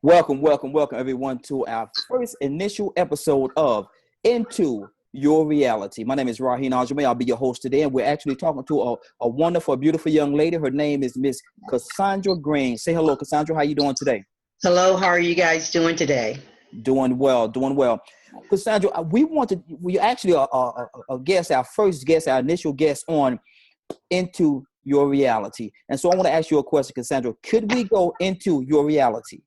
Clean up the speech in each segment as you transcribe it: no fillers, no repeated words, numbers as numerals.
Welcome everyone to our first initial episode of Into Your Reality. My name is Raheen Ajame. I'll be your host today, and we're actually talking to a wonderful, beautiful young lady. Her name is Miss Cassandra Green. Say hello, Cassandra. How you doing today? Hello, how are you guys doing today? Doing well. Cassandra, we actually a guest, our first guest, our initial guest on Into Your Reality. And so I want to ask you a question, Cassandra. Could we go into your reality?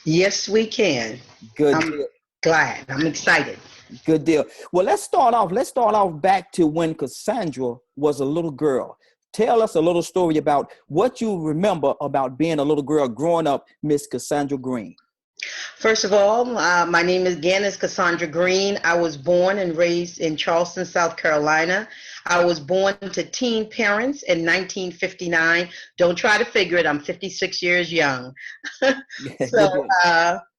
Yes, we can. Good I'm deal. glad. I'm excited. Good deal. Well, let's start off back to when Cassandra was a little girl. Tell us a little story about what you remember about being a little girl growing up, Miss Cassandra Green. First of all, my name is Cassandra Green. I was born and raised in Charleston, South Carolina. I was born to teen parents in 1959. Don't try to figure it. I'm 56 years young. So,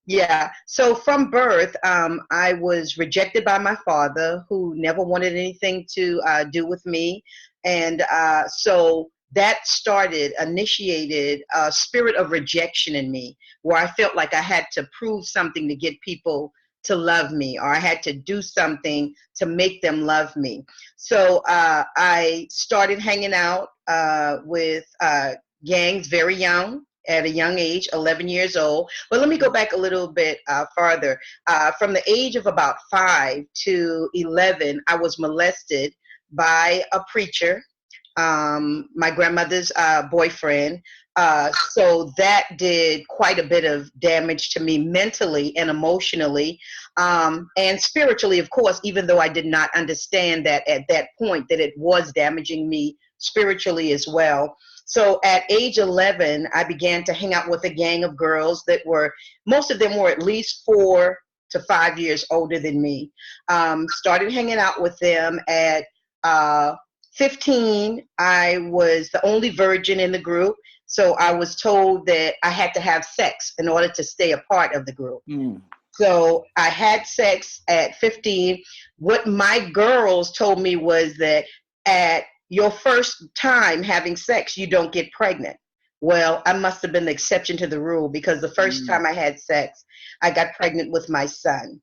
yeah. So from birth, I was rejected by my father, who never wanted anything to do with me. And so that initiated a spirit of rejection in me, where I felt like I had to prove something to get people to love me, or I had to do something to make them love me. So I started hanging out with gangs very young, at a young age, 11 years old. But let me go back a little bit farther. From the age of about 5 to 11, I was molested by a preacher, my grandmother's boyfriend. So that did quite a bit of damage to me mentally and emotionally, and spiritually, of course, even though I did not understand that at that point that it was damaging me spiritually as well. So at age 11, I began to hang out with a gang of girls most of them were at least 4 to 5 years older than me. Started hanging out with them at 15. I was the only virgin in the group. So I was told that I had to have sex in order to stay a part of the group. So I had sex at 15. What my girls told me was that at your first time having sex, you don't get pregnant. Well, I must have been the exception to the rule, because the first time I had sex, I got pregnant with my son,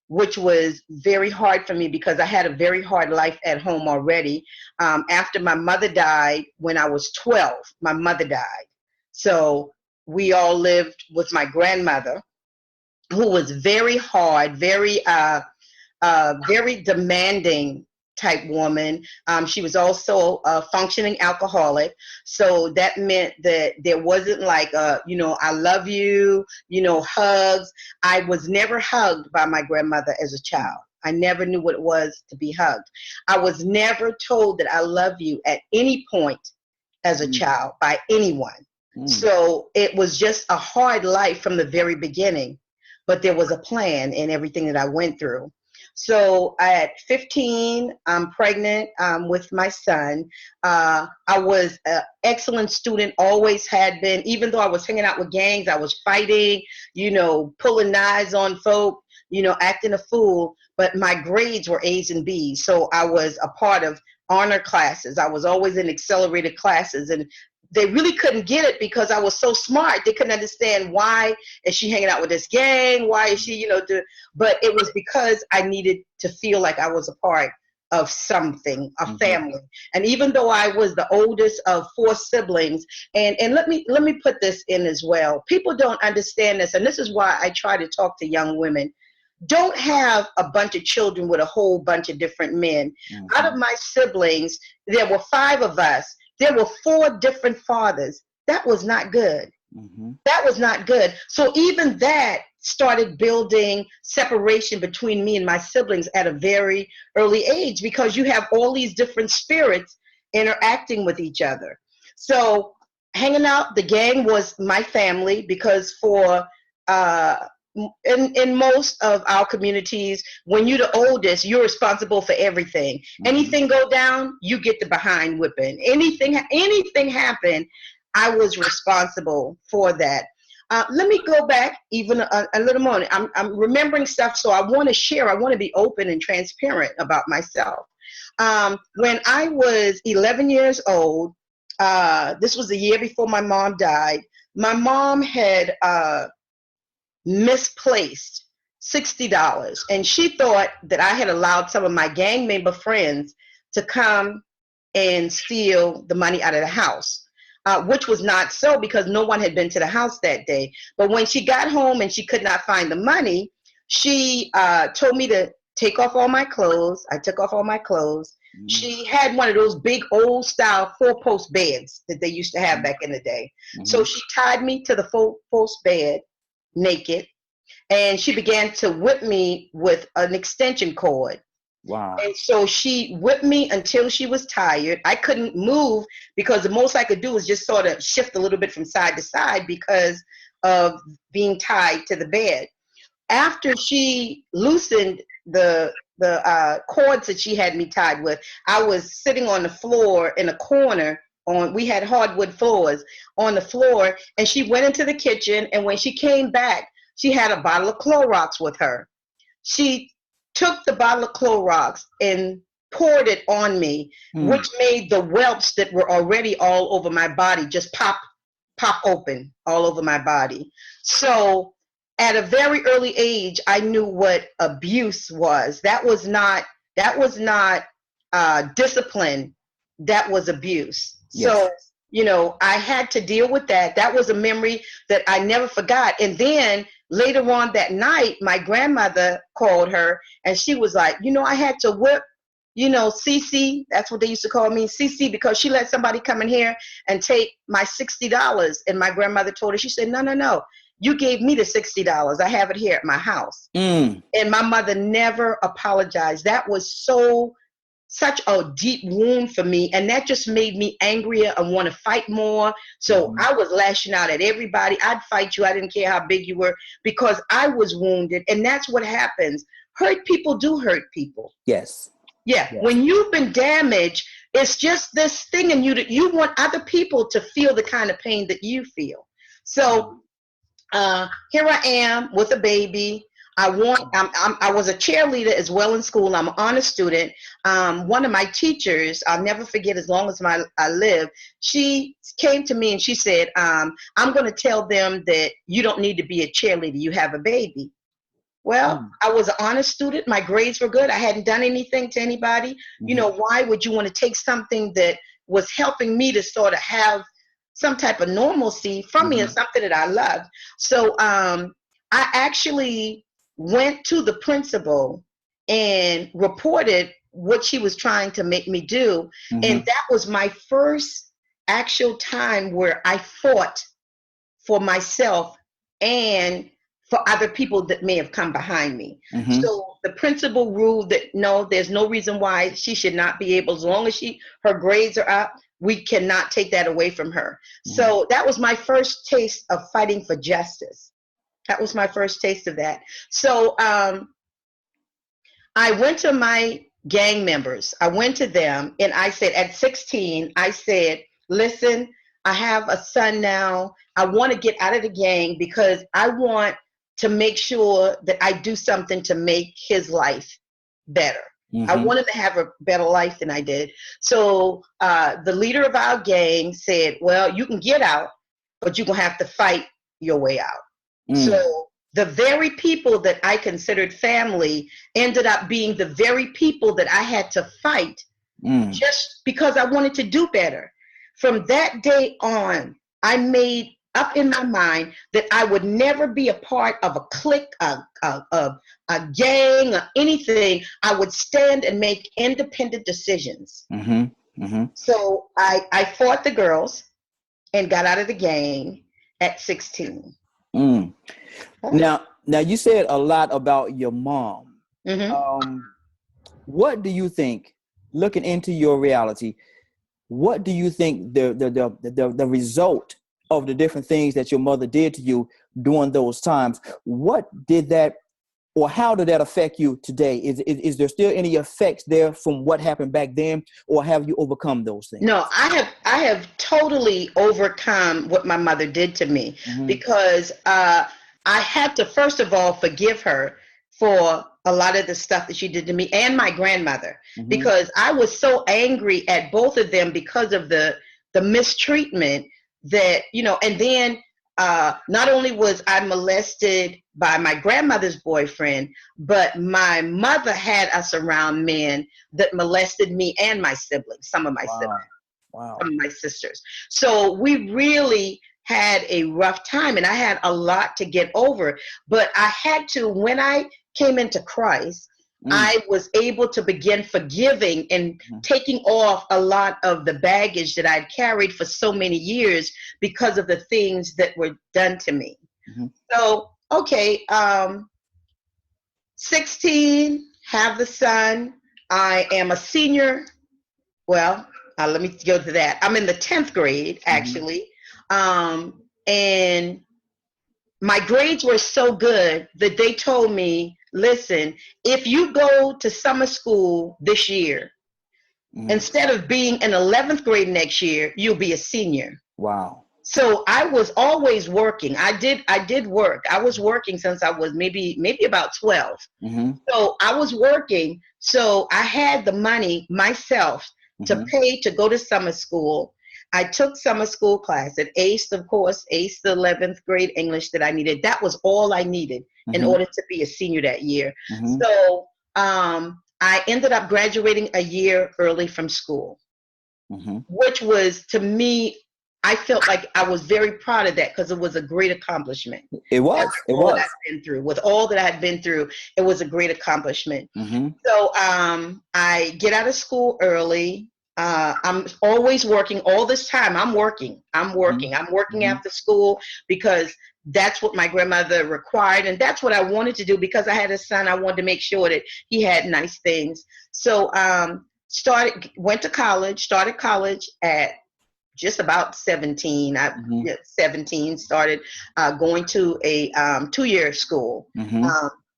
which was very hard for me because I had a very hard life at home already. After my mother died, when I was 12, my mother died. So we all lived with my grandmother, who was very hard, very demanding type woman. She was also a functioning alcoholic. So that meant that there wasn't like I love you, hugs. I was never hugged by my grandmother as a child. I never knew what it was to be hugged. I was never told that I love you at any point as a child by anyone. So it was just a hard life from the very beginning, but there was a plan in everything that I went through. So at 15, I'm pregnant with my son. I was an excellent student, always had been. Even though I was hanging out with gangs, I was fighting, pulling knives on folk, acting a fool. But my grades were A's and B's. So I was a part of honor classes. I was always in accelerated classes. And they really couldn't get it because I was so smart. They couldn't understand, why is she hanging out with this gang? Why is she, but it was because I needed to feel like I was a part of something, a family. And even though I was the oldest of 4 siblings, and let me put this in as well. People don't understand this, and this is why I try to talk to young women. Don't have a bunch of children with a whole bunch of different men. Out of my siblings, there were 5 of us. There were 4 different fathers. That was not good. That was not good. So even that started building separation between me and my siblings at a very early age, because you have all these different spirits interacting with each other. So hanging out, the gang was my family, because for in most of our communities, when you're the oldest, you're responsible for everything. Anything go down, you get the behind whipping. Anything happen, I was responsible for that. Let me go back even a little more. I'm remembering stuff, so I want to share. I want to be open and transparent about myself. When I was 11 years old, this was the year before my mom died. My mom had misplaced $60. And she thought that I had allowed some of my gang member friends to come and steal the money out of the house, which was not so because no one had been to the house that day. But when she got home and she could not find the money, she told me to take off all my clothes. I took off all my clothes. Mm-hmm. She had one of those big old style 4-post beds that they used to have back in the day. Mm-hmm. So she tied me to the 4-post bed naked, and she began to whip me with an extension cord. Wow. And so she whipped me until she was tired. I couldn't move because the most I could do was just sort of shift a little bit from side to side because of being tied to the bed. After she loosened the cords that she had me tied with, I was sitting on the floor in a corner. We had hardwood floors on the floor, and she went into the kitchen, and when she came back, she had a bottle of Clorox with her. She took the bottle of Clorox and poured it on me, which made the whelps that were already all over my body just pop open all over my body. So at a very early age, I knew what abuse was. That was not discipline. That was abuse. Yes. So, you know, I had to deal with that. That was a memory that I never forgot. And then later on that night, my grandmother called her, and she was like, you know, I had to whip, you know, Cece, that's what they used to call me, Cece, because she let somebody come in here and take my $60. And my grandmother told her, she said, no, you gave me the $60. I have it here at my house. And my mother never apologized. That was such a deep wound for me, and that just made me angrier and want to fight more. So I was lashing out at everybody. I'd fight you. I didn't care how big you were because I was wounded, and that's what happens. Hurt people do hurt people. Yes. Yeah. Yes. When you've been damaged, it's just this thing in you that you want other people to feel the kind of pain that you feel. So here I am with a baby. I was a cheerleader as well in school. I'm an honor student. One of my teachers, I'll never forget as long as I live, she came to me and she said, I'm going to tell them that you don't need to be a cheerleader. You have a baby. Well, I was an honor student. My grades were good. I hadn't done anything to anybody. You know, why would you want to take something that was helping me to sort of have some type of normalcy from me and something that I loved? So I actually went to the principal and reported what she was trying to make me do. And that was my first actual time where I fought for myself and for other people that may have come behind me. So the principal ruled that no, there's no reason why she should not be able, as long as her grades are up, we cannot take that away from her. So that was my first taste of fighting for justice. That was my first taste of that. So I went to my gang members. I went to them and I said, at 16, I said, listen, I have a son now. I want to get out of the gang because I want to make sure that I do something to make his life better. I wanted to have a better life than I did. So the leader of our gang said, well, you can get out, but you're going to have to fight your way out. So the very people that I considered family ended up being the very people that I had to fight just because I wanted to do better. From that day on, I made up in my mind that I would never be a part of a clique, a gang, or anything. I would stand and make independent decisions. So I fought the girls and got out of the gang at 16. Now you said a lot about your mom. What do you think, looking into your reality, what do you think the result of the different things that your mother did to you during those times, what did that, or how did that affect you today? Is there still any effects there from what happened back then, or have you overcome those things? No, I have totally overcome what my mother did to me because I had to, first of all, forgive her for a lot of the stuff that she did to me and my grandmother, because I was so angry at both of them because of the mistreatment that, you know, and then not only was I molested by my grandmother's boyfriend, but my mother had us around men that molested me and my siblings, some of my siblings, some of my sisters. So we really had a rough time, and I had a lot to get over. But I had to, when I came into Christ, I was able to begin forgiving and taking off a lot of the baggage that I'd carried for so many years because of the things that were done to me. So, okay, 16, have the son. I am a senior. Well, let me go to that. I'm in the 10th grade, actually. And my grades were so good that they told me, listen, if you go to summer school this year, instead of being in 11th grade next year, you'll be a senior. Wow. So I was always working. I did work. I was working since I was maybe about 12. So I was working. So I had the money myself to pay to go to summer school. I took summer school class and aced, of course, aced the 11th grade English that I needed. That was all I needed in order to be a senior that year. So I ended up graduating a year early from school, which was, to me, I felt like I was very proud of that because it was a great accomplishment. It was. I've been through, with all that I had been through, it was a great accomplishment. So I get out of school early. I'm always working all this time. I'm working after school because that's what my grandmother required. And that's what I wanted to do because I had a son. I wanted to make sure that he had nice things. So went to college, started college at just about 17. 17, started going to a 2-year school.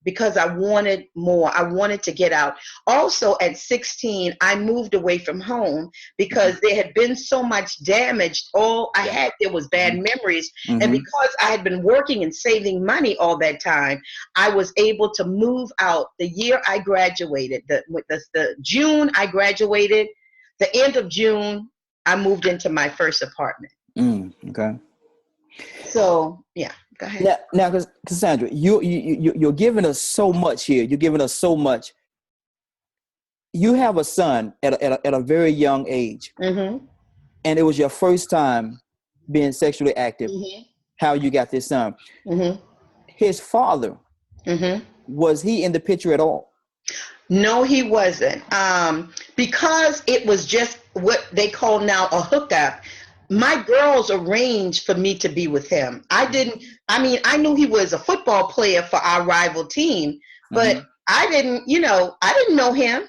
Because I wanted more. I wanted to get out. Also, at 16, I moved away from home because there had been so much damage. All I had there was bad memories. And because I had been working and saving money all that time, I was able to move out the year I graduated. The June I graduated, the end of June, I moved into my first apartment. Okay. So, yeah. Go ahead. Now, Cassandra, you're giving us so much here. You're giving us so much. You have a son at a very young age, and it was your first time being sexually active. How you got this son? His father, was he in the picture at all? No, he wasn't. Because it was just what they call now a hookup. My girls arranged for me to be with him. I knew he was a football player for our rival team, but I didn't know him,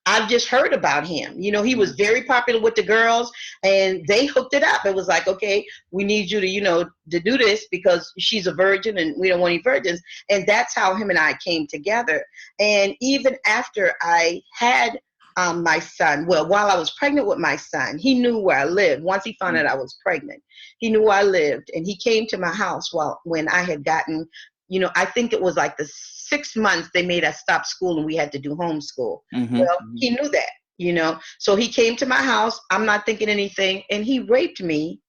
I've just heard about him. He was very popular with the girls and they hooked it up. It was like, okay, we need you to, to do this because she's a virgin and we don't want any virgins. And that's how him and I came together. And even after I had my son, well, while I was pregnant with my son, he knew where I lived. Once he found out I was pregnant, he knew where I lived, and he came to my house when I had gotten, I think it was like the 6 months they made us stop school and we had to do homeschool. Well, he knew that, so he came to my house. I'm not thinking anything, and he raped me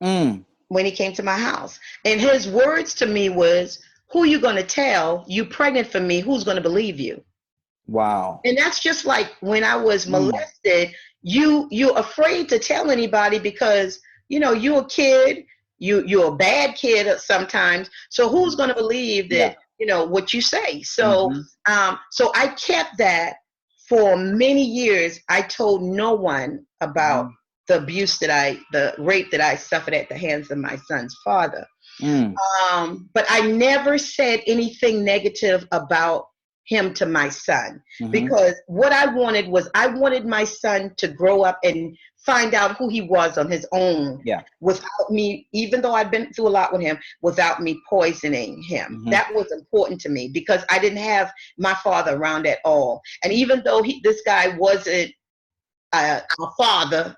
when he came to my house. And his words to me was, "Who you gonna tell? You pregnant for me? Who's gonna believe you?" Wow. And that's just like when I was molested, you're afraid to tell anybody because, you're a kid, you're a bad kid sometimes. So who's going to believe that, what you say? So, so I kept that for many years. I told no one about the rape that I suffered at the hands of my son's father. But I never said anything negative about him to my son, because what I wanted was my son to grow up and find out who he was on his own, without me, even though I'd been through a lot with him, without me poisoning him. That was important to me because I didn't have my father around at all. And even though this guy wasn't a father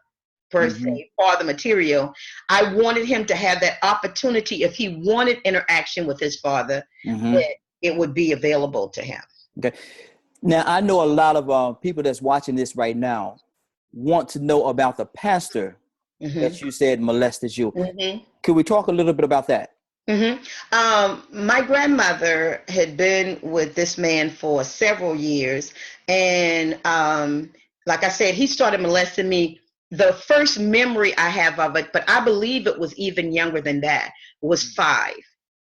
per se, father material, I wanted him to have that opportunity if he wanted interaction with his father, that it would be available to him. Okay. Now, I know a lot of people that's watching this right now want to know about the pastor that you said molested you. Could we talk a little bit about that? My grandmother had been with this man for several years, and like I said, he started molesting me. The first memory I have of it, but I believe it was even younger than that, was 5.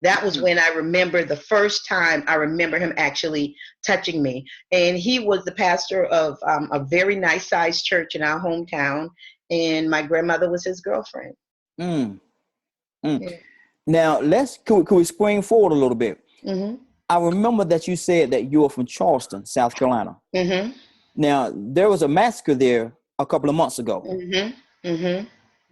That was when I remember the first time I remember him actually touching me. And he was the pastor of a very nice sized church in our hometown, and my grandmother was his girlfriend. Mm. Mm. Yeah. Now, can we spring forward a little bit? Mm-hmm. I remember that you said that you were from Charleston, South Carolina. Mm-hmm. Now, there was a massacre there a couple of months ago. Mm-hmm. Mm-hmm.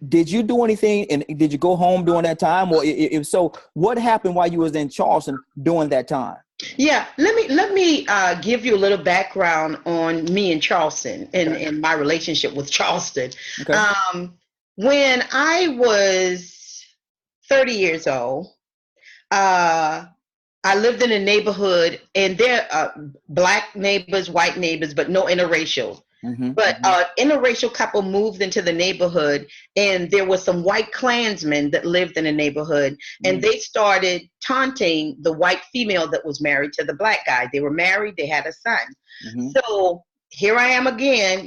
Did you do anything, and did you go home during that time? Or if so, what happened while you was in Charleston during that time? Yeah, let me give you a little background on me and Charleston and my relationship with Charleston. Okay. When I was 30 years old, I lived in a neighborhood, and there are black neighbors, white neighbors, but no interracial. Mm-hmm. But interracial couple moved into the neighborhood, and there was some white Klansmen that lived in the neighborhood, and they started taunting the white female that was married to the black guy. They were married, they had a son. Mm-hmm. So here I am again.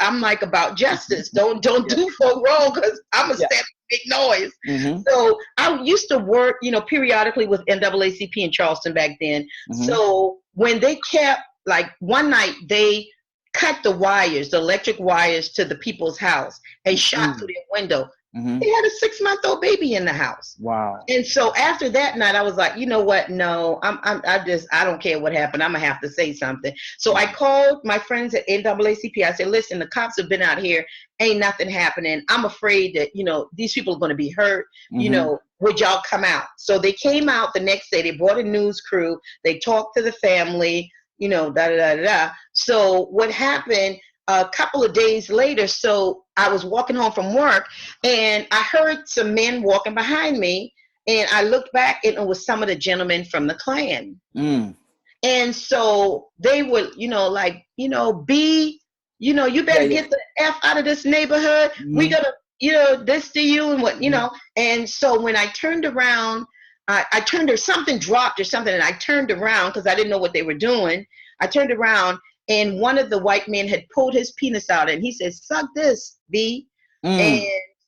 I'm like about justice. Don't do folk wrong, because I'm a step big noise. Mm-hmm. So I used to work, periodically with NAACP in Charleston back then. Mm-hmm. So when they kept, like, one night they cut the wires, the electric wires, to the people's house and shot through their window. Mm-hmm. They had a 6-month-old baby in the house. Wow. And so after that night, I was like, you know what? No, I don't care what happened. I'm gonna have to say something. So I called my friends at NAACP. I said, listen, the cops have been out here. Ain't nothing happening. I'm afraid that, these people are going to be hurt. Mm-hmm. Would y'all come out? So they came out the next day. They brought a news crew. They talked to the family, da da da da. So what happened a couple of days later, so I was walking home from work, and I heard some men walking behind me, and I looked back, and it was some of the gentlemen from the Klan. And so they would, B, you better get the F out of this neighborhood. We gonna, this to you, and what, And so when I turned around, I turned, or something dropped or something, and I turned around because I didn't know what they were doing. I turned around, and one of the white men had pulled his penis out, and he said, suck this, B. And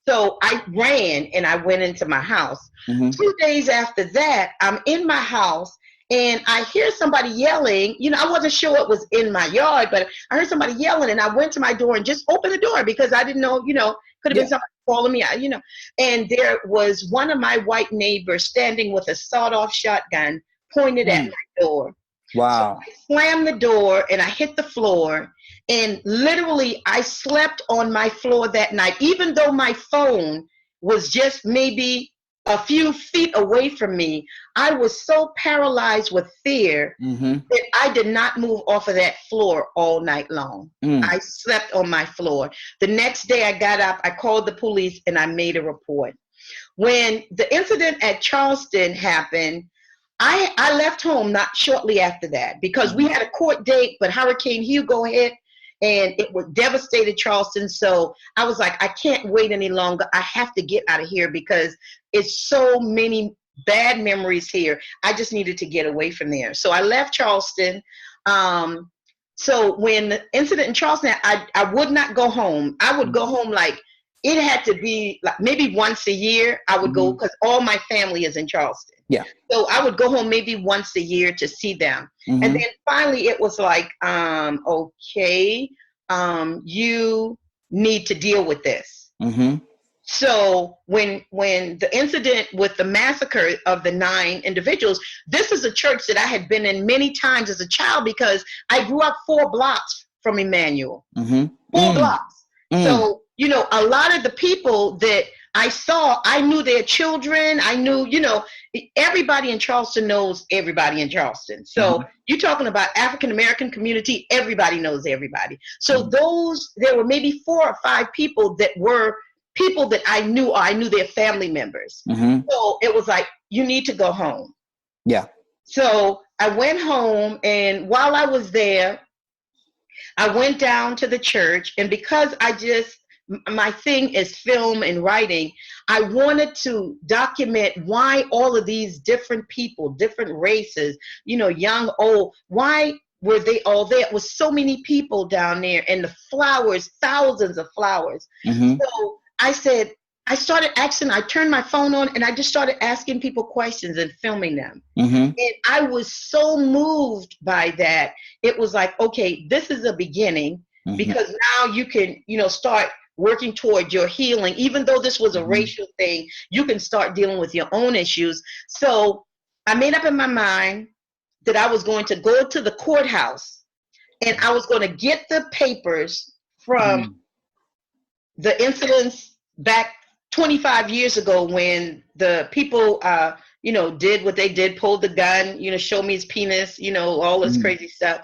so I ran, and I went into my house. 2 days after that, I'm in my house, and I hear somebody yelling. I wasn't sure it was in my yard, but I heard somebody yelling, and I went to my door and just opened the door because I didn't know, could have been somebody calling me, And there was one of my white neighbors standing with a sawed-off shotgun pointed at my door. Wow. So I slammed the door, and I hit the floor, and literally I slept on my floor that night, even though my phone was just maybe a few feet away from me. I was so paralyzed with fear that I did not move off of that floor all night long. I slept on my floor. The next day I got up, I called the police, and I made a report. When the incident at Charleston happened, I left home not shortly after that, because we had a court date, but Hurricane Hugo hit, and it was devastated Charleston. So I was like, I can't wait any longer. I have to get out of here because it's so many bad memories here. I just needed to get away from there. So I left Charleston. So when the incident in Charleston, I would not go home. I would go home, like, it had to be like maybe once a year. I would go, because all my family is in Charleston. Yeah. So I would go home maybe once a year to see them. And then finally it was like, okay, you need to deal with this. So when the incident with the massacre of the 9 individuals, this is a church that I had been in many times as a child, because I grew up 4 blocks from Emmanuel. 4 blocks. So, a lot of the people that I saw, I knew their children. I knew, everybody in Charleston knows everybody in Charleston. So you're talking about African-American community, everybody knows everybody. So there were maybe 4 or 5 people that were people that I knew, or I knew their family members. So it was like, you need to go home. Yeah. So I went home, and while I was there, I went down to the church, and because my thing is film and writing. I wanted to document why all of these different people, different races, young, old, why were they all there? It was so many people down there, and the flowers, thousands of flowers. Mm-hmm. So I turned my phone on and I just started asking people questions and filming them. Mm-hmm. And I was so moved by that. It was like, okay, this is a beginning, Mm-hmm. because now you can, start working toward your healing. Even though this was a Mm-hmm. racial thing, you can start dealing with your own issues. So I made up in my mind that I was going to go to the courthouse and I was going to get the papers from the incidents back 25 years ago when the people, did what they did, pulled the gun, showed me his penis, all this crazy stuff.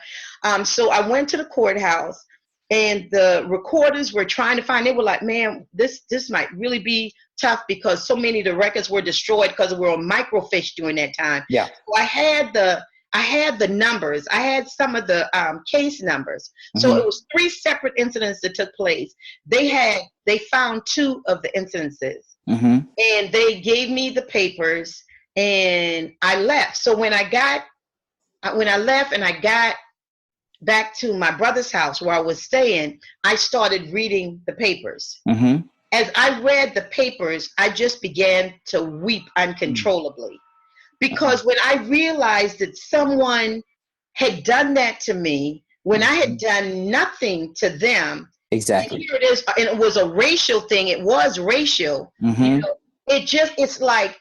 So I went to the courthouse, and the recorders were trying to find, they were like, man, this might really be tough because so many of the records were destroyed because we were on microfiche during that time. Yeah. So I had the numbers. I had some of the case numbers. So it was 3 separate incidents that took place. They found 2 of the incidences, and they gave me the papers, and I left. So when I left and I got back to my brother's house where I was staying, I started reading the papers. As I read the papers, I just began to weep uncontrollably. Because when I realized that someone had done that to me, when I had done nothing to them, exactly. And here it is, and it was a racial thing. It was racial. It's like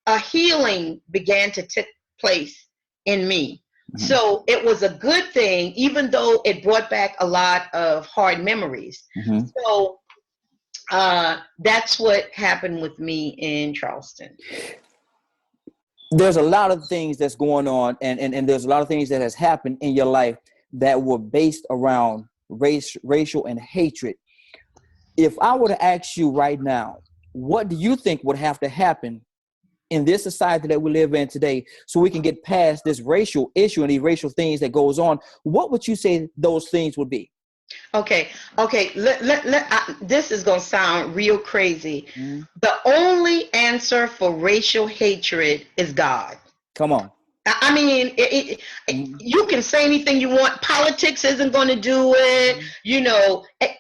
a healing began to take place in me. So it was a good thing, even though it brought back a lot of hard memories. So that's what happened with me in Charleston. There's a lot of things that's going on, and there's a lot of things that has happened in your life that were based around racial and hatred. If I were to ask you right now, what do you think would have to happen in this society that we live in today so we can get past this racial issue and these racial things that goes on? What would you say those things would be? Okay. This is going to sound real crazy. The only answer for racial hatred is God. Come on. I mean, you can say anything you want. Politics isn't going to do it.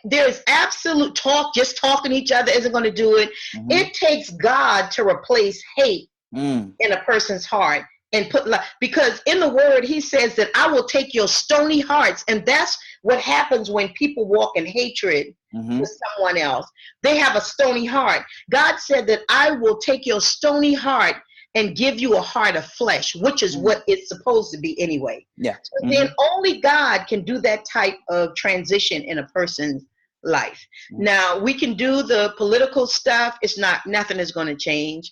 There's absolute talk. Just talking to each other isn't going to do it. It takes God to replace hate in a person's heart and because in the word, he says that I will take your stony hearts. And that's what happens when people walk in hatred with someone else. They have a stony heart. God said that I will take your stony heart and give you a heart of flesh, which is what it's supposed to be anyway. Yeah. So then only God can do that type of transition in a person's life. Now we can do the political stuff. Nothing is going to change.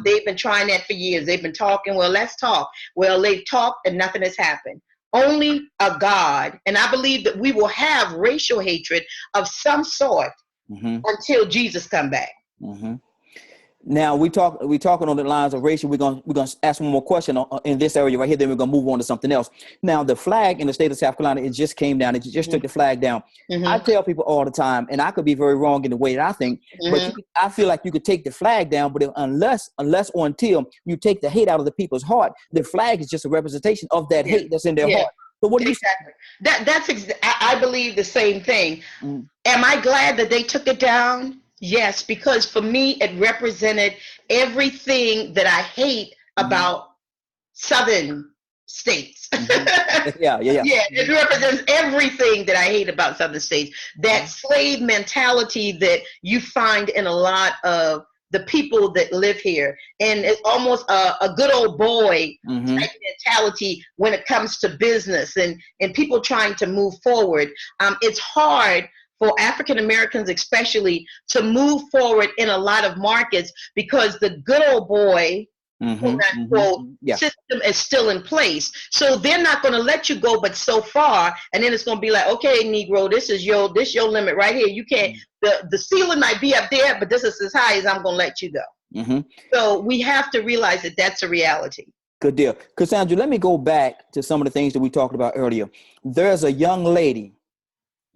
They've been trying that for years. They've been talking, well, let's talk. Well, they've talked and nothing has happened. Only a God. And I believe that we will have racial hatred of some sort until Jesus come back. Now we're talking on the lines of racial. We're gonna ask one more question in this area right here. Then we're gonna move on to something else. Now the flag in the state of South Carolina, it just came down. It just took the flag down. I tell people all the time, and I could be very wrong in the way that I think, but I feel like you could take the flag down, but unless or until you take the hate out of the people's heart, the flag is just a representation of that hate that's in their heart. So what do you say? I believe the same thing. Am I glad that they took it down? Yes, because for me, it represented everything that I hate about Southern states. Yeah. It represents everything that I hate about Southern states. That slave mentality that you find in a lot of the people that live here. And it's almost a good old boy type mentality when it comes to business and people trying to move forward. It's hard for African Americans especially to move forward in a lot of markets because the good old boy system is still in place. So they're not going to let you go but so far, and then it's going to be like, okay, Negro, this is your limit right here. You can't, the ceiling might be up there, but this is as high as I'm going to let you go. So we have to realize that that's a reality. Good deal. Cassandra, let me go back to some of the things that we talked about earlier. There's a young lady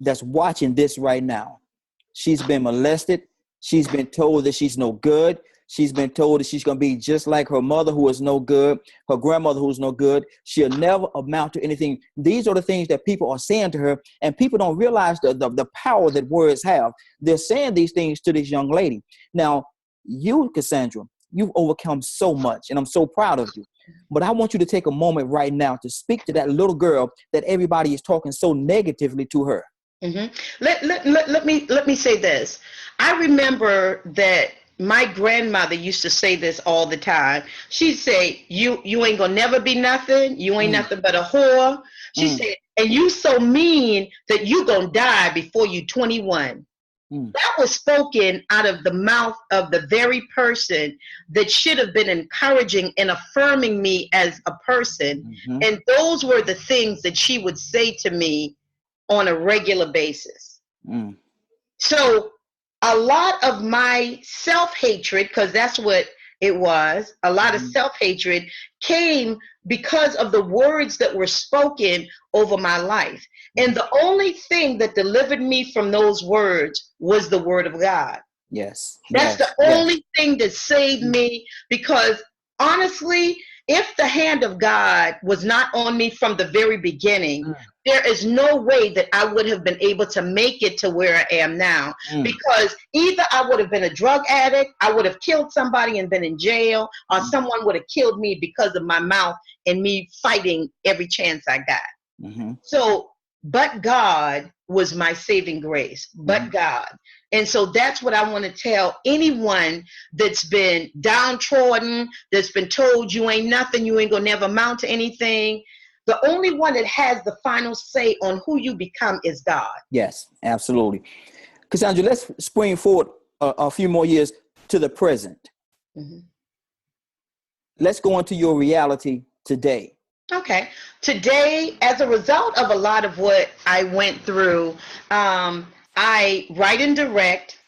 that's watching this right now. she's been molested. She's been told that she's no good. She's been told that she's going to be just like her mother, who is no good, her grandmother, who's no good. She'll never amount to anything. These are the things that people are saying to her, and people don't realize the power that words have. They're saying these things to this young lady. Now, you, Cassandra, you've overcome so much, and I'm so proud of you. But I want you to take a moment right now to speak to that little girl that everybody is talking so negatively to her. Mm-hmm. Let me say this. I remember that my grandmother used to say this all the time. She'd say, you ain't gonna never be nothing. You ain't nothing but a whore. She said, and you so mean that you gonna die before you 21. That was spoken out of the mouth of the very person that should have been encouraging and affirming me as a person. And those were the things that she would say to me on a regular basis. So a lot of my self-hatred, because that's what it was, a lot of self-hatred came because of the words that were spoken over my life. And the only thing that delivered me from those words was the word of God. Yes. That's the only thing that saved me, because honestly, if the hand of God was not on me from the very beginning, there is no way that I would have been able to make it to where I am now. Because either I would have been a drug addict, I would have killed somebody and been in jail, or someone would have killed me because of my mouth and me fighting every chance I got. So, but God was my saving grace, but God. And so that's what I want to tell anyone that's been downtrodden, that's been told you ain't nothing, you ain't gonna never amount to anything. The only one that has the final say on who you become is God. Yes, absolutely. Cassandra, let's spring forward a few more years to the present. Let's go into your reality today. Okay. Today, as a result of a lot of what I went through, I write and direct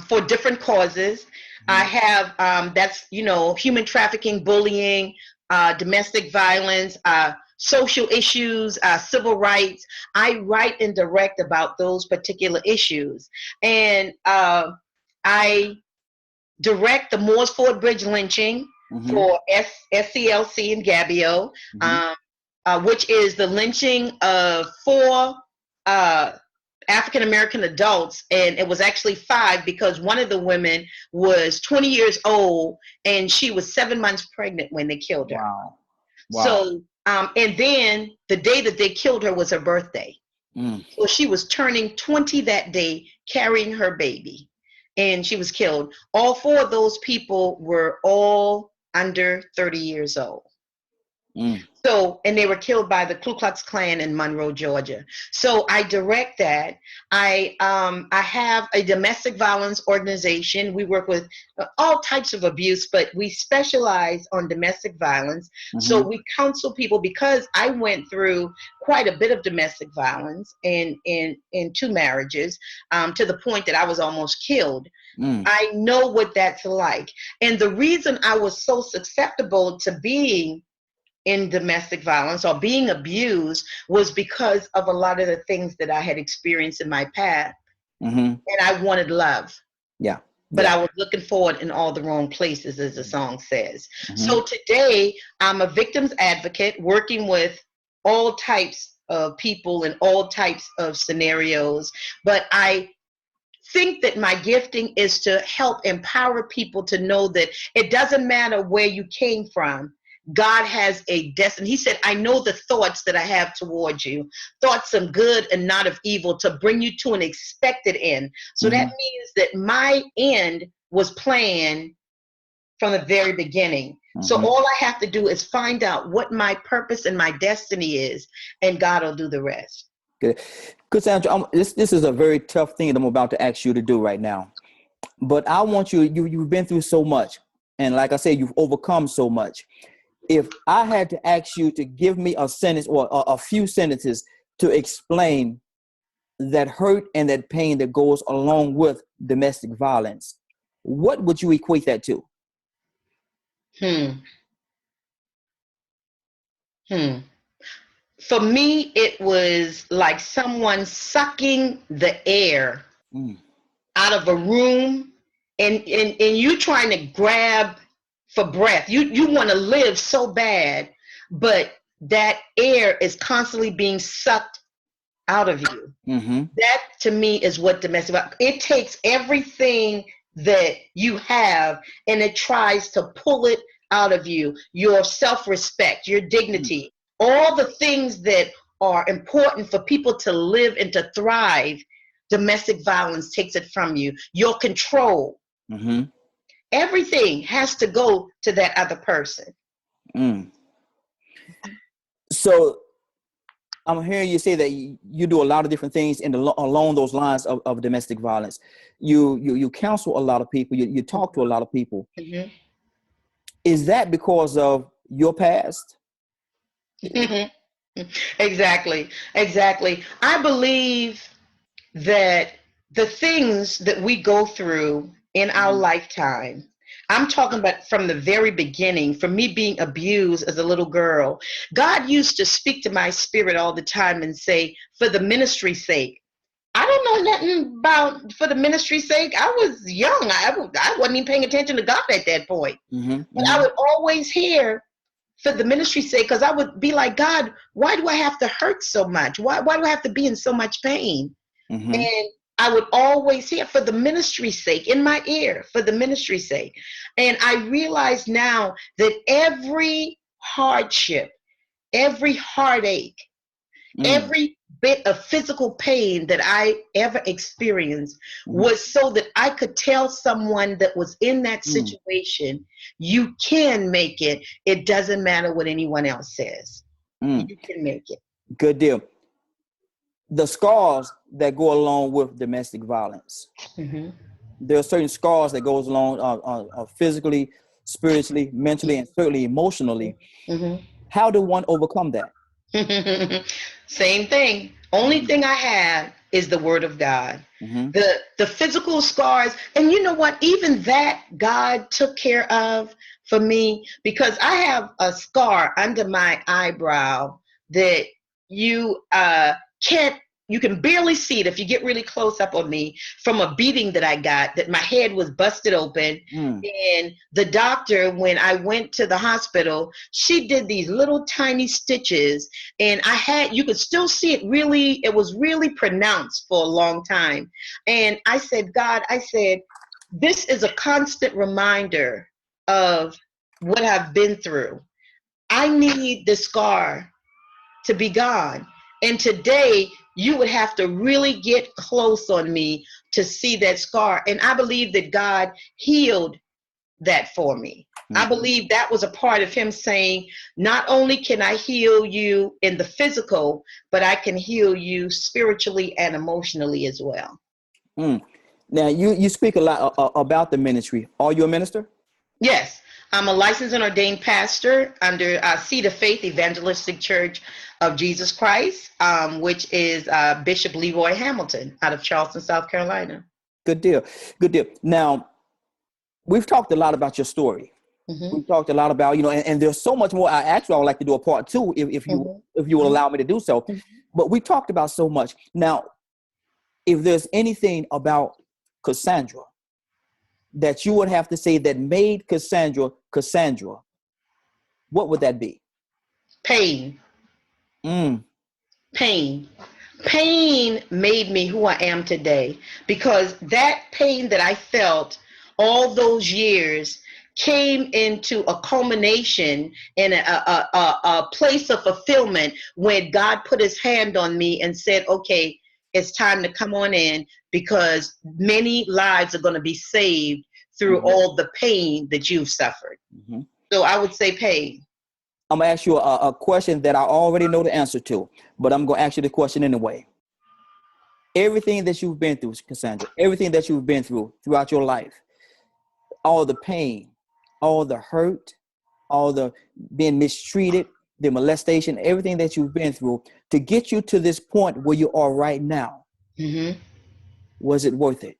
for different causes. I have, that's, human trafficking, bullying, domestic violence, social issues, civil rights. I write and direct about those particular issues. And I direct the Moores Ford Bridge lynching for SCLC in Gabio, which is the lynching of 4 African-American adults, and it was actually 5 because one of the women was 20 years old and she was 7 months pregnant when they killed her. Wow. So, and then the day that they killed her was her birthday. So she was turning 20 that day, carrying her baby, and she was killed. All 4 of those people were all under 30 years old. So, and they were killed by the Ku Klux Klan in Monroe, Georgia. So I direct that. I have a domestic violence organization. We work with all types of abuse, but we specialize on domestic violence. So we counsel people, because I went through quite a bit of domestic violence in 2 marriages, to the point that I was almost killed. I know what that's like. And the reason I was so susceptible to being in domestic violence or being abused was because of a lot of the things that I had experienced in my past. And I wanted love. But I was looking for it in all the wrong places, as the song says. So today, I'm a victim's advocate working with all types of people in all types of scenarios. But I think that my gifting is to help empower people to know that it doesn't matter where you came from. God has a destiny. He said, I know the thoughts that I have towards you, thoughts of good and not of evil, to bring you to an expected end. So that means that my end was planned from the very beginning. So all I have to do is find out what my purpose and my destiny is, and God will do the rest. Good. Cassandra, this is a very tough thing that I'm about to ask you to do right now. But I want you've been through so much. And like I said, you've overcome so much. If I had to ask you to give me a sentence or a few sentences to explain that hurt and that pain that goes along with domestic violence, what would you equate that to? For me, it was like someone sucking the air out of a room and you trying to grab for breath. You want to live so bad, but that air is constantly being sucked out of you. Mm-hmm. That to me is what domestic violence. It takes everything that you have and it tries to pull it out of you. Your self-respect, your dignity, all the things that are important for people to live and to thrive. Domestic violence takes it from you. Your control. Mm-hmm. Everything has to go to that other person. Mm. So I'm hearing you say that you do a lot of different things along those lines of domestic violence. You counsel a lot of people. You talk to a lot of people. Mm-hmm. Is that because of your past? Exactly. I believe that the things that we go through in our lifetime, I'm talking about from the very beginning, from me being abused as a little girl, God used to speak to my spirit all the time and say, for the ministry's sake. I don't know nothing about for the ministry's sake. I was young. I wasn't even paying attention to God at that point. Mm-hmm. But I would always hear for the ministry's sake, because I would be like, God, why do I have to hurt so much? Why do I have to be in so much pain? Mm-hmm. And I would always hear for the ministry's sake in my ear, for the ministry's sake. And I realize now that every hardship, every heartache, every bit of physical pain that I ever experienced was so that I could tell someone that was in that situation, you can make it. It doesn't matter what anyone else says. You can make it. Good deal. The scars that go along with domestic violence. Mm-hmm. There are certain scars that goes along physically, spiritually, mentally, and certainly emotionally. Mm-hmm. How do one overcome that? Same thing. Only thing I have is the word of God. Mm-hmm. The physical scars, and you know what? Even that God took care of for me, because I have a scar under my eyebrow that you can barely see it if you get really close up on me, from a beating that I got, that my head was busted open. And the doctor, when I went to the hospital, she did these little tiny stitches, and you could still see it was really pronounced for a long time. And I said, God, this is a constant reminder of what I've been through. I need the scar to be gone. And today, you would have to really get close on me to see that scar. And I believe that God healed that for me. I believe that was a part of him saying, not only can I heal you in the physical, but I can heal you spiritually and emotionally as well. Now, you speak a lot about the ministry. Are you a minister? Yes. I'm a licensed and ordained pastor under Seed of Faith Evangelistic Church of Jesus Christ, which is Bishop Leroy Hamilton out of Charleston, South Carolina. Good deal. Good deal. Now, we've talked a lot about your story. We've talked a lot about, and there's so much more. I would like to do a part two if you will allow me to do so. But we talked about so much. Now, if there's anything about Cassandra that you would have to say that made Cassandra, what would that be? Pain. Pain made me who I am today, because that pain that I felt all those years came into a culmination in a place of fulfillment when God put his hand on me and said, okay, it's time to come on in, because many lives are going to be saved through all the pain that you've suffered. So I would say pain. I'm going to ask you a question that I already know the answer to, but I'm going to ask you the question anyway. Everything that you've been through, Cassandra, everything that you've been through throughout your life, all the pain, all the hurt, all the being mistreated, the molestation, everything that you've been through to get you to this point where you are right now, was it worth it?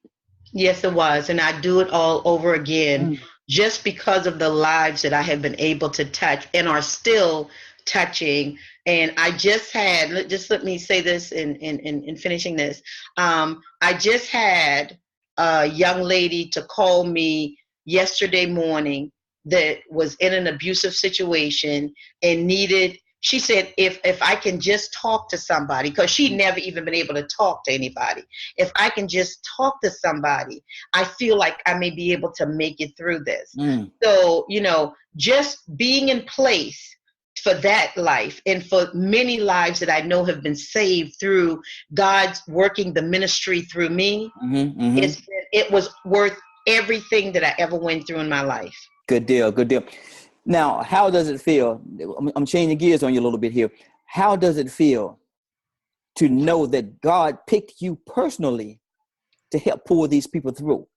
Yes, it was. And I'd do it all over again just because of the lives that I have been able to touch and are still touching. And I just had, let me say this in finishing this. I just had a young lady to call me yesterday morning that was in an abusive situation and needed, she said, if I can just talk to somebody, because she'd never even been able to talk to anybody. If I can just talk to somebody, I feel like I may be able to make it through this. So, just being in place for that life and for many lives that I know have been saved through God's working the ministry through me, it was worth everything that I ever went through in my life. Good deal. Good deal. Now, how does it feel? I'm changing gears on you a little bit here. How does it feel to know that God picked you personally to help pull these people through?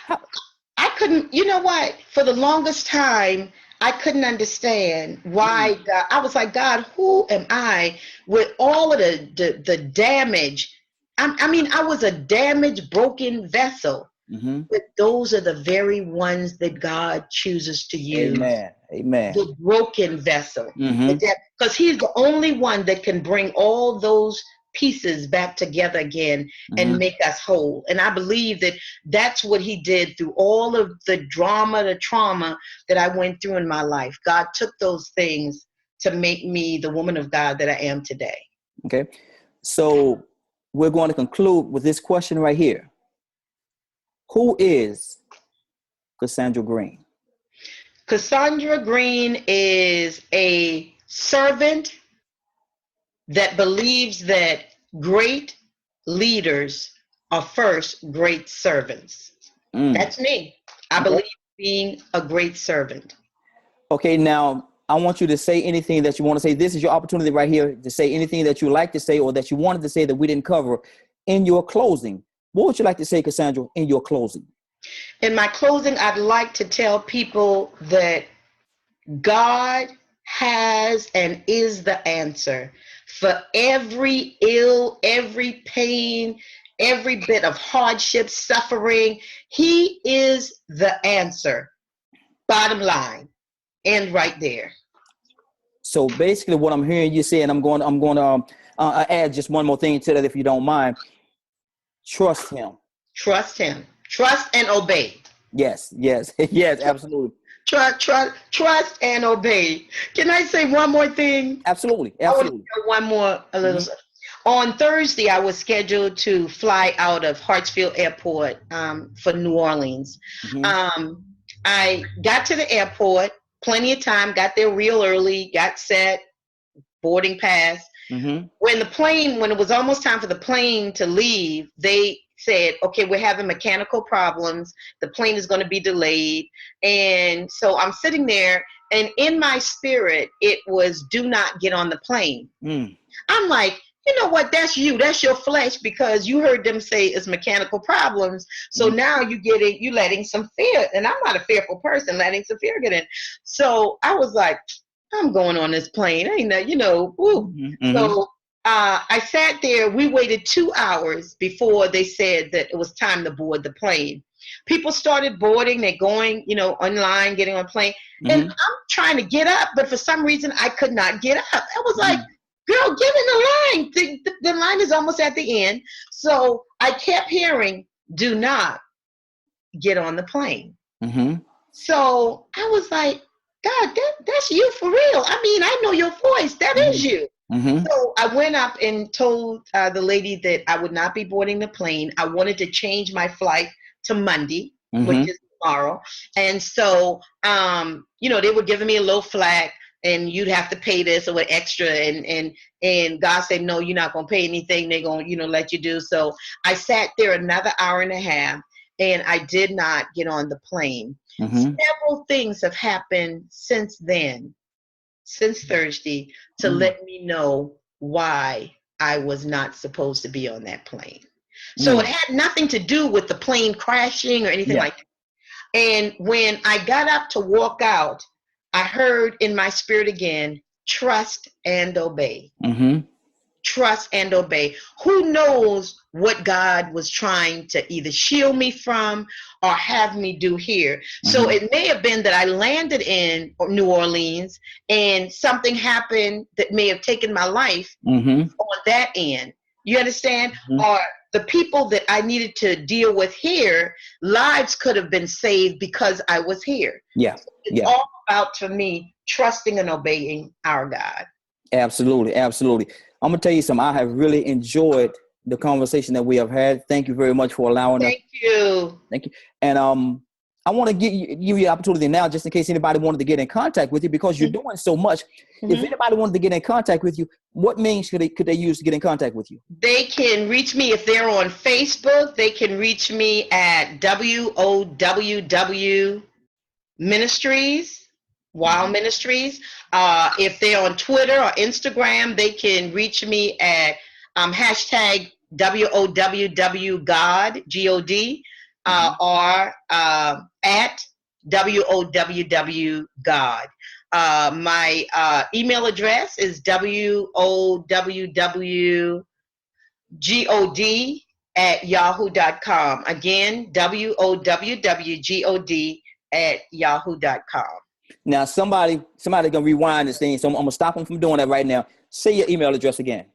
I couldn't, you know what? For the longest time, I couldn't understand why God. I was like, God, who am I with all of the damage? I was a damaged, broken vessel. But those are the very ones that God chooses to use. Amen. The broken vessel. Because he's the only one that can bring all those pieces back together again and make us whole. And I believe that that's what he did through all of the drama, the trauma that I went through in my life. God took those things to make me the woman of God that I am today. Okay. So we're going to conclude with this question right here. Who is Cassandra Green? Cassandra Green is a servant that believes that great leaders are first great servants. That's me. I believe being a great servant. Okay, now I want you to say anything that you want to say. This is your opportunity right here to say anything that you like to say or that you wanted to say that we didn't cover in your closing. What would you like to say, Cassandra, in your closing? In my closing, I'd like to tell people that God has and is the answer for every ill, every pain, every bit of hardship, suffering. He is the answer. Bottom line. End right there. So basically what I'm hearing you say, and I'm going to add just one more thing to that, if you don't mind. Trust him. Trust him. Trust and obey. Yes, absolutely. Trust and obey. Can I say one more thing? Absolutely. I want to say one more, a little. On Thursday, I was scheduled to fly out of Hartsfield Airport for New Orleans. I got to the airport, plenty of time, got there real early, got set, boarding pass. When it was almost time for the plane to leave, they said, okay, we're having mechanical problems. The plane is going to be delayed. And so I'm sitting there, and in my spirit, it was, do not get on the plane. I'm like, you know what? That's you. That's your flesh, because you heard them say it's mechanical problems. So now you letting some fear, and I'm not a fearful person, letting some fear get in. So I was like, I'm going on this plane. Ain't that, woo. So I sat there. We waited 2 hours before they said that it was time to board the plane. People started boarding. They're going, online, getting on plane. And I'm trying to get up, but for some reason I could not get up. I was like, girl, get in the line. The line is almost at the end. So I kept hearing, do not get on the plane. So I was like, God, that's you for real. I mean, I know your voice. That is you. So I went up and told the lady that I would not be boarding the plane. I wanted to change my flight to Monday, which is tomorrow. And so, they were giving me a little flack, and you'd have to pay this or extra. And God said, no, you're not going to pay anything. They're going to, let you do. So I sat there another hour and a half, and I did not get on the plane. Several things have happened since then, since Thursday, to let me know why I was not supposed to be on that plane. So it had nothing to do with the plane crashing or anything like that. And when I got up to walk out, I heard in my spirit again, trust and obey. Trust and obey. Who knows what God was trying to either shield me from or have me do here. So it may have been that I landed in New Orleans and something happened that may have taken my life on that end. You understand? Or the people that I needed to deal with here, lives could have been saved because I was here. Yeah. So it's all about, for me, trusting and obeying our God. Absolutely. Absolutely. I'm going to tell you something. I have really enjoyed the conversation that we have had. Thank you very much for allowing us. Thank you. Thank you. And I want to give you the opportunity now, just in case anybody wanted to get in contact with you, because you're doing so much. If anybody wanted to get in contact with you, what means could they use to get in contact with you? They can reach me if they're on Facebook. They can reach me at WOWW Ministries, Wow Ministries. If they're on Twitter or Instagram, they can reach me at hashtag WOWW God, G-O-D, or at WOWW God. My email address is WOWWGOD@yahoo.com. Again, WOWWGOD@yahoo.com. Now, somebody gonna rewind this thing, so I'm gonna stop them from doing that right now. Say your email address again.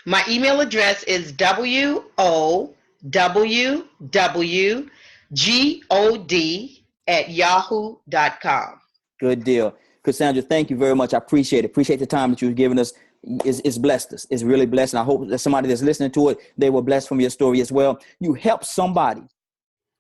My email address is WOWWGOD@yahoo.com. Good deal. Cassandra, thank you very much. I appreciate it. Appreciate the time that you've given us. It's blessed us. It's really blessed. And I hope that somebody that's listening to it, they were blessed from your story as well. You help somebody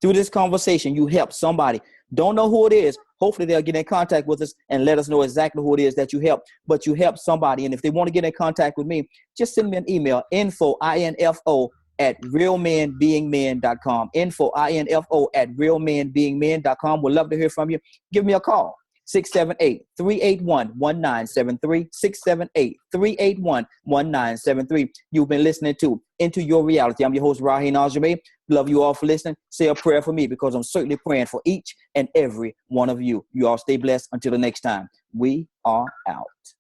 through this conversation. You help somebody. Don't know who it is. Hopefully they'll get in contact with us and let us know exactly who it is that you help. But you help somebody. And if they want to get in contact with me, just send me an email, info@realmenbeingmen.com. info@realmenbeingmen.com. We'd love to hear from you. Give me a call. 678-381-1973, 678-381-1973. You've been listening to Into Your Reality. I'm your host, Raheen Al-Jamay. Love you all for listening. Say a prayer for me, because I'm certainly praying for each and every one of you. You all stay blessed until the next time. We are out.